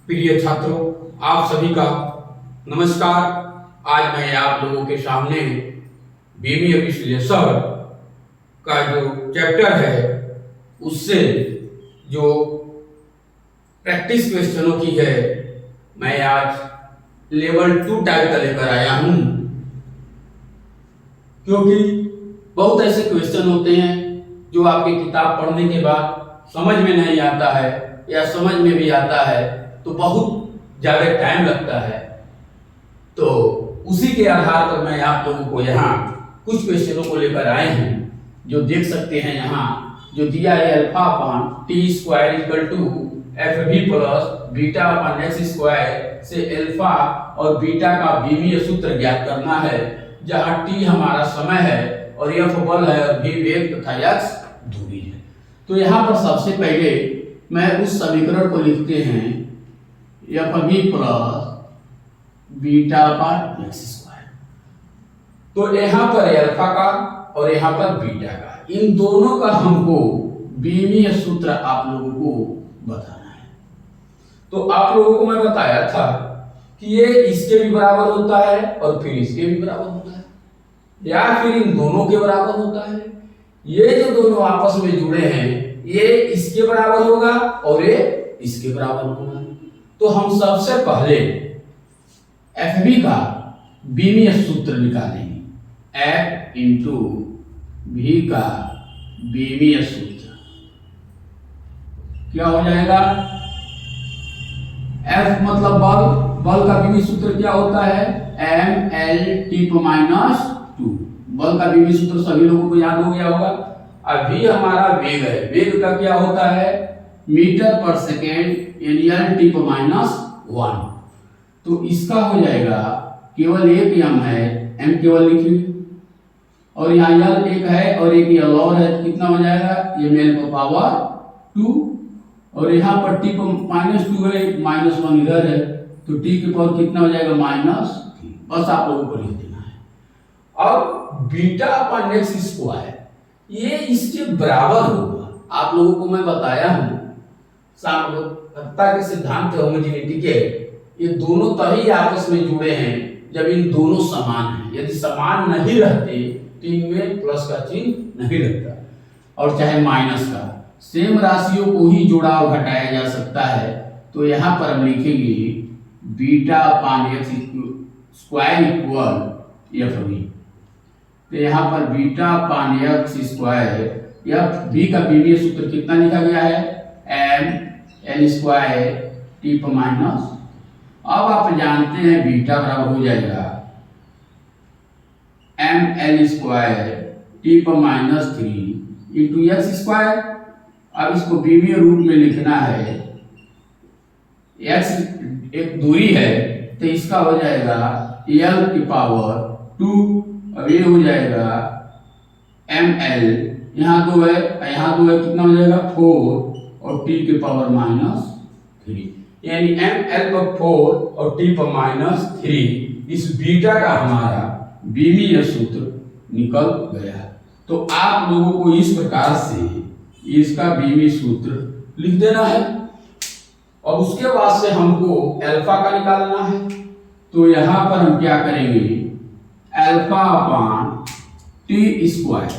प्रिय छात्रों, आप सभी का नमस्कार। आज मैं आप लोगों के सामने बीमीय विश्लेषण का जो चैप्टर है उससे जो प्रैक्टिस क्वेश्चनों की है मैं आज लेवल 2 टाइप का लेकर आया हूं, क्योंकि बहुत ऐसे क्वेश्चन होते हैं जो आपकी किताब पढ़ने के बाद समझ में नहीं आता है या समझ में भी आता है तो बहुत ज़्यादा टाइम लगता है। तो उसी के आधार पर मैं आप लोगों को यहाँ कुछ क्वेश्चनों को लेकर आए हैं, जो देख सकते हैं यहाँ जो दिया है alpha upon T square equal to F B plus beta upon X square से अल्फा और बीटा का बीमीय सूत्र ज्ञात करना है, जहाँ टी हमारा समय है और एफ बल है और भी वेग तथा एक्स दूरी है। तो यहाँ पर सबसे पहले मैं उस समीकरण को लिखते हैं F B plus beta upon X square. तो यहाँ पर अल्फा का और यहाँ पर बीटा का, इन दोनों का हमको बीमीय सूत्र आप लोगों को बताना है। तो आप लोगों को मैं बताया था कि ये इसके भी बराबर होता है और फिर इसके भी बराबर होता है, या फिर इन दोनों के बराबर होता है। ये जो दोनों आपस में जुड़े हैं ये इसके बराबर होगा और ये इसके बराबर होगा। तो हम सबसे पहले एफ बी का बीमीय सूत्र निकालेंगे। एफ इंटू भी का बीमीय सूत्र क्या हो जाएगा? एफ मतलब बल, बल का बीमीय सूत्र क्या होता है? M L T minus 2। बल का बीमीय सूत्र सभी लोगों को याद हो गया होगा। अभी हमारा वेग है, वेग का क्या होता है? मीटर पर सेकेंड एल टी माइनस 1। तो इसका हो जाएगा केवल एक एम है, एम केवल लिखिए, और यहाँ यल एक है और एक यल और है, तो कितना हो जाएगा? ये मेल पर पावर 2, और यहाँ पर टी पर माइनस 2 है, माइनस 1 इधर है, तो टी की पावर कितना हो जाएगा? -3। बस आप लोगों को लिख देना है। अब बीटा अपन एक्स स्क्वायर ये इसके बराबर होगा। आप लोगों को मैं बताया हूं साम्यता के सिद्धांत होमोजेनिटी के, ये दोनों तभी आपस में जुड़े हैं जब इन दोनों समान हैं। यदि समान नहीं रहते तो इनमें प्लस का चिन्ह नहीं लगता, और चाहे माइनस का। सेम राशियों को ही जोड़ा और घटाया जा सकता है। तो यहाँ पर हम लिखेंगे beta upon X square equal F B. तो यहाँ पर beta upon X square F B का बीमीय सूत्र कितना लिखा गया है? एम एल स्क्वायर टी पर माइनस। अब आप जानते हैं बीटा बराबर हो जाएगा एम एल स्क्वायर टी पर -3 इंटू एक्स स्क्वायर। अब इसको बीमीय रूप में लिखना है, एक्स एक दूरी है तो इसका हो जाएगा एल की पावर 2, अब ये हो जाएगा एम एल, यहाँ 2 है, यहाँ 2 है, कितना हो जाएगा? 4 और टी की पावर -3, यानी एम एल पर 4 और टी पर -3। इस बीटा का हमारा बीमीय सूत्र निकल गया। तो आप लोगों को इस प्रकार से इसका बीमीय सूत्र लिख देना है, और उसके बाद से हमको अल्फा का निकालना है। तो यहाँ पर हम क्या करेंगे? Alpha upon T square,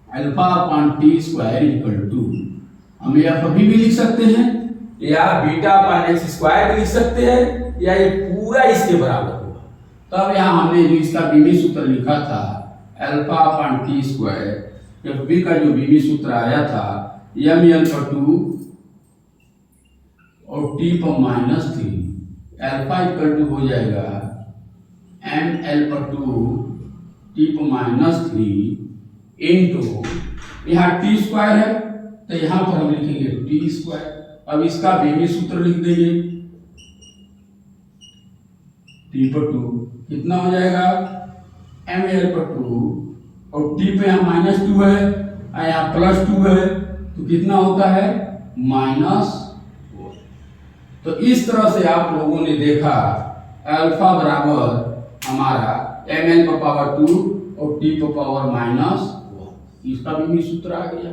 alpha upon T square equal to, हम एफ भी लिख सकते हैं या बीटा अपान एक्स स्क्वायर भी लिख सकते हैं, या ये पूरा इसके बराबर होगा। तब यहाँ हमने जो इसका बीमीय सूत्र लिखा था alpha upon T square, F B का जो बीमीय सूत्र आया था एम एल पर 2 और टी पर -3, अल्फा इक्वल टू हो जाएगा एम एल पर 2 टी पर -3 इंटू, यहाँ टी स्क्वायर है तो यहाँ पर हम लिखेंगे टी स्क्वायर। अब इसका बीमीय सूत्र लिख देंगे, टी पर 2 कितना हो जाएगा? एम एल पर 2 और टी पे यहाँ -2 है, यहाँ +2 है, तो कितना होता है? -4। तो इस तरह से आप लोगों ने देखा अल्फा बराबर हमारा एम एल पर पावर 2 और टी पर पावर -1, इसका बीमीय सूत्र आ गया।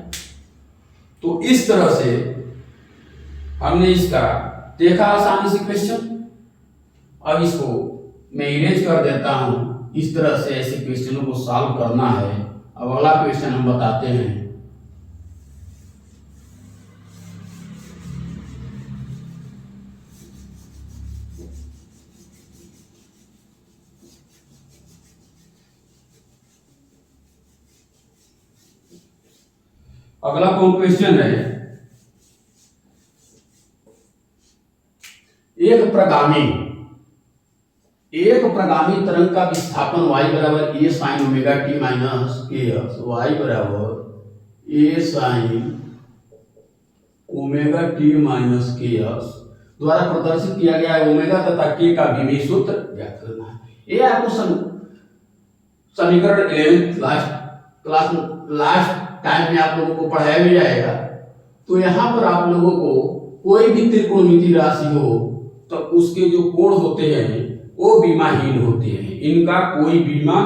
तो इस तरह से हमने इसका देखा आसानी से क्वेश्चन। अब इसको मैं इरेज कर देता हूं। इस तरह से ऐसे क्वेश्चनों को सॉल्व करना है। अब अगला क्वेश्चन हम बताते हैं। अगला कौन क्वेश्चन है, एक प्रगामी तरंग का विस्थापन y बराबर a sin omega t minus के एक्स, y बराबर a sin omega t minus के एक्स द्वारा प्रदर्शित किया गया है। ओमेगा तथा k का विमीय सूत्र ज्ञात करना है। ये आपको समीकरण 11 लास्ट टाइम में आप लोगों को पढ़ाया भी जाएगा। तो यहाँ पर आप लोगों को कोई भी त्रिकोणमिति राशि हो तो उसके जो कोण होते हैं वो बीमाहीन होते हैं, इनका कोई बीमा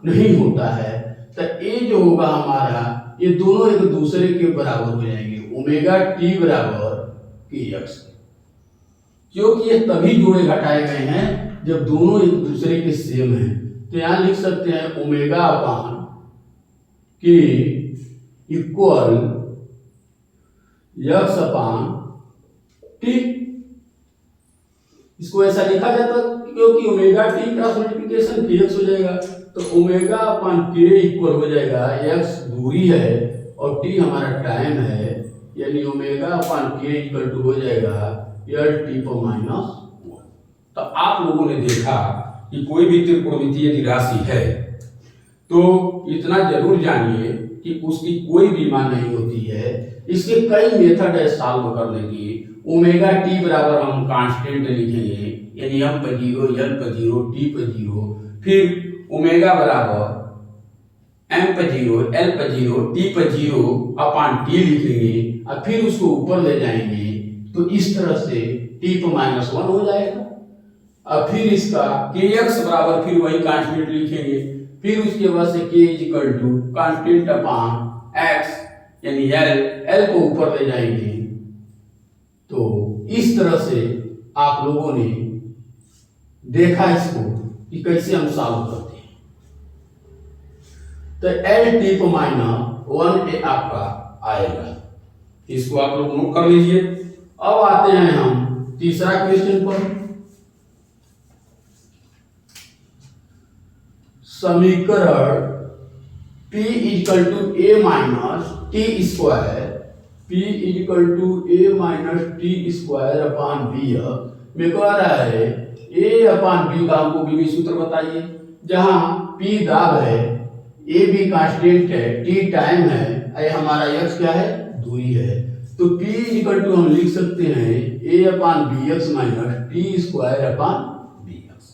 नहीं होता है। तो ये जो होगा हमारा, ये दोनों एक दूसरे के बराबर हो जाएंगे, ओमेगा टी बराबर के एक्स, क्योंकि ये तभी जोड़े घटाए गए हैं जब दोनों एक दूसरे के सेम हैं। तो यहां लिख सकते हैं ओमेगा अपान के इक्वल एक्स अपान टी। इसको ऐसा लिखा जाता क्योंकि omega T cross multiplication px हो जाएगा। तो ओमेगा अपान के इक्वल हो जाएगा, x दूरी है और t हमारा टाइम है, यानी ओमेगा अपान के इक्वल टू हो जाएगा एल टी पर माइनस 1। तो आप लोगों ने देखा कि कोई भी त्रिकोणमितीय यदि राशि है तो इतना जरूर जानिए कि उसकी कोई बीमा नहीं होती है। इसके कई मेथड है सॉल्व करने की। ओमेगा टी बराबर हम कांस्टेंट लिखेंगे, यानी m पर 0, l पर 0, t पर 0, फिर ओमेगा बराबर m पर 0, l पर 0, t पर 0 अपान t लिखेंगे और फिर उसको ऊपर ले जाएंगे तो इस तरह से t पर -1 हो जाएगा। और फिर इसका kx बराबर फिर वही कांस्टेंट लिखेंगे, फिर उसके बाद से k equal to constant upon x यानी l को ऊपर ले जाएंगे। तो इस तरह से आप लोगों ने देखा इसको कि कैसे हम सॉल्व करते हैं। तो एल टी पर -1 आपका आएगा, इसको आप लोग नोट कर लीजिए। अब आते हैं हम तीसरा क्वेश्चन पर। समीकरण P equal to a minus T square, P equal to a minus T square upon B में कह रहा है a अपान बी का हमको बीवी सूत्र बताइए। जहां P दाब है, a भी कांस्टेंट है, t टाइम है, ये हमारा x क्या है, दूरी है। तो P इक्वल टू हम लिख सकते हैं a upon B X minus T square upon B X.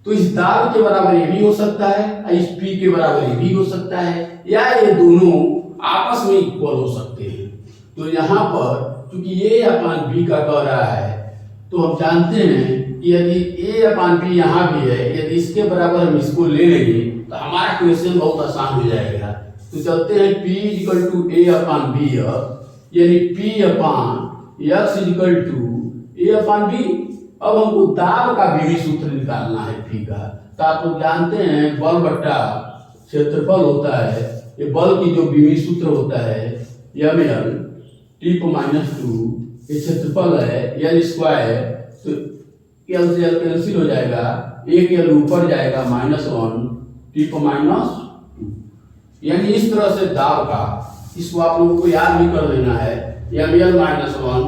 तो इस दाब के बराबर ये भी हो सकता है, इस P के बराबर ये भी हो सकता है, या ये दोनों आपस में इक्वल हो सकते हैं। तो यहाँ पर क्योंकि a अपान बी का कह रहा है तो हम जानते हैं कि यदि a अपान बी यहाँ भी है, यदि इसके बराबर हम इसको ले लेंगे तो हमारा क्वेश्चन बहुत आसान हो जाएगा। तो चलते हैं P equal to a upon B, यानी P upon X equal to a upon B. अब हमको दाब का बीवी सूत्र निकालना है P का। तो आप लोग जानते हैं बल बट्टा क्षेत्रफल होता है, ये बल की जो बीवी सूत्र होता है एम एल टी पर -2, ये क्षेत्रफल है एल स्क्वायर। तो एल से एल कैंसिल हो जाएगा, एक एल ऊपर जाएगा -1 टी पर -2, यानी इस तरह से दाब का, इसको आप लोगों को याद भी कर लेना है, एम एल -1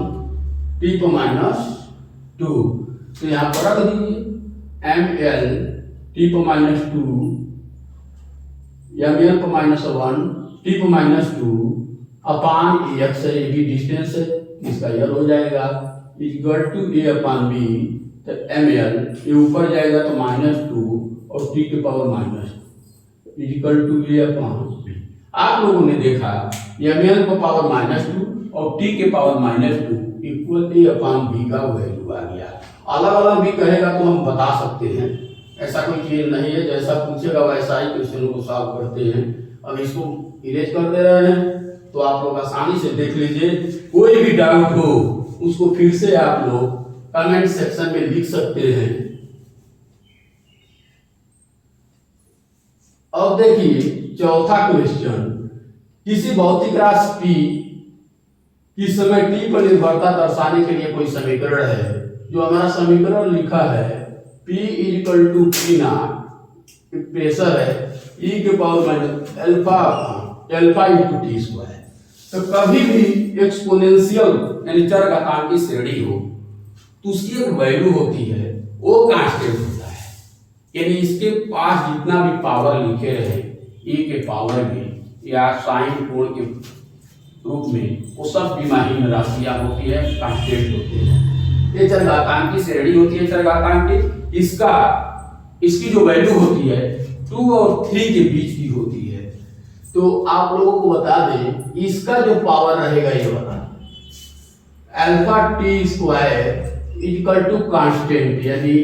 टी पर -2। तो यहाँ पर रख दीजिए एम एल टी पर -2 एम एल पर -1 टी पर -2 अपान एक्स है, ये भी डिस्टेंस है, इसका यल हो जाएगा equal to a upon B. तो एम एल ये ऊपर जाएगा तो -2 और t के power -2 equal to a upon B. आप लोगों ने देखा एम एल को पावर -2 और t के power -2 equal a upon B का वैल्यू आ गया। अलग अलग भी कहेगा तो हम बता सकते हैं, ऐसा कोई चीज नहीं है, जैसा पूछेगा वैसा ही क्वेश्चन को सॉल्व करते हैं। अब इसको इरेज कर दे रहे हैं तो आप लोग आसानी से देख लीजिए, कोई भी डाउट हो उसको फिर से आप लोग कमेंट सेक्शन में लिख सकते हैं। अब देखिए चौथा क्वेश्चन, किसी भौतिक राशि P की समय T पर निर्भरता दर्शाने के लिए कोई समीकरण है। जो हमारा समीकरण लिखा है P equal to P naught, pressure है E के power minus alpha into T square. तो कभी भी एक्सपोनेंशियल यानी चरघातांकी श्रेणी हो तो उसकी एक वैल्यू होती है, वो कांस्टेंट होता है। यानी इसके पास जितना भी पावर लिखे रहे E के पावर में या साइन कोण के रूप में, वो सब विमाहीन राशियां होती है, कांस्टेंट होते हैं। ये चरघातांकी श्रेणी होती है चरघातांकी। इसकी जो वैल्यू होती है 2 और 3 के बीच की होती है। तो आप लोगों को बता दें इसका जो पावर रहेगा ये बता, alpha T square equal to constant, यानी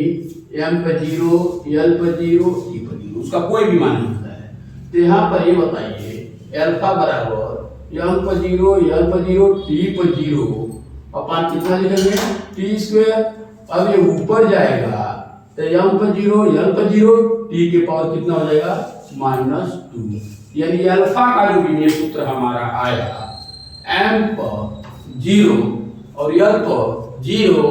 m पर 0, l पर 0, t पर 0, उसका कोई भी मान नहीं होता है। तो यहाँ पर ये बताइए अल्फा बराबर m पर 0, l पर 0, t पर 0 अपन कितना लिखेंगे टी स्क्वायर। अब ये ऊपर जाएगा तो m पर 0, l पर 0, t के पावर कितना हो जाएगा -2। यानी अल्फा का जो विमीय सूत्र हमारा आया m पर 0 और l पर 0,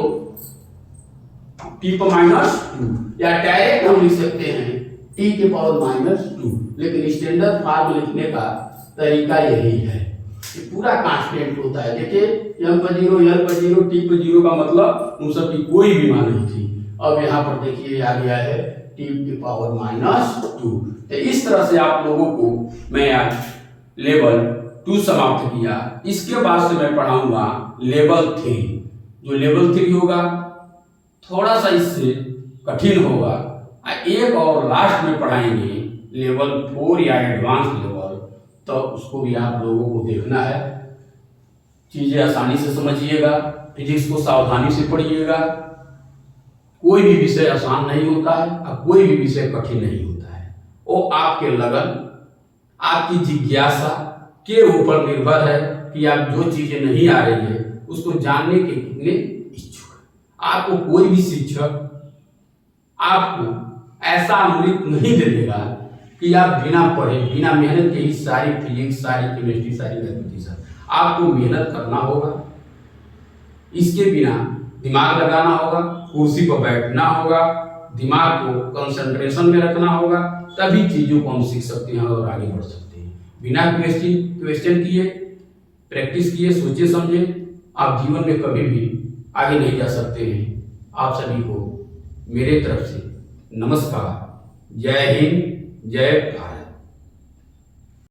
t पर -2, या डायरेक्ट हम लिख सकते हैं t के पावर -2। लेकिन स्टैंडर्ड फॉर्म लिखने का तरीका यही है कि पूरा कांस्टेंट होता है। देखिए m पर 0, l पर 0, t पर 0 का मतलब उन सब की कोई भी मान नहीं थी। अब यहाँ पर देखिए आ गया है t की पावर -2। तो इस तरह से आप लोगों को मैं आज लेवल 2 समाप्त किया। इसके बाद से मैं पढ़ाऊंगा लेवल 3। जो लेवल 3 होगा थोड़ा सा इससे कठिन होगा। एक और लास्ट में पढ़ाएंगे लेवल 4 या एडवांस लेवल, तो उसको भी आप लोगों को देखना है। चीजें आसानी से समझिएगा, फिजिक्स को सावधानी से पढ़िएगा। कोई भी विषय आसान नहीं होता है और कोई भी विषय कठिन नहीं होता है। वो आपके लगन, आपकी जिज्ञासा के ऊपर निर्भर है कि आप जो चीजें नहीं आ रही है उसको जानने के कितने इच्छुक हैं। आपको कोई भी शिक्षक आपको ऐसा अमृत नहीं दे देगा कि आप बिना पढ़े, बिना मेहनत के ही सारी फिजिक्स, सारी केमिस्ट्री, सारी मैथमेटिक्स, आपको मेहनत करना होगा। इसके बिना दिमाग लगाना होगा, कुर्सी पर बैठना होगा, दिमाग को कंसंट्रेशन में रखना होगा, तभी चीजों को हम सीख सकते हैं और आगे बढ़ सकते हैं। बिना क्वेश्चन किए, प्रैक्टिस किए, सोचे समझे, आप जीवन में कभी भी आगे नहीं जा सकते हैं। आप सभी को मेरे तरफ से नमस्कार। जय हिंद, जय भारत।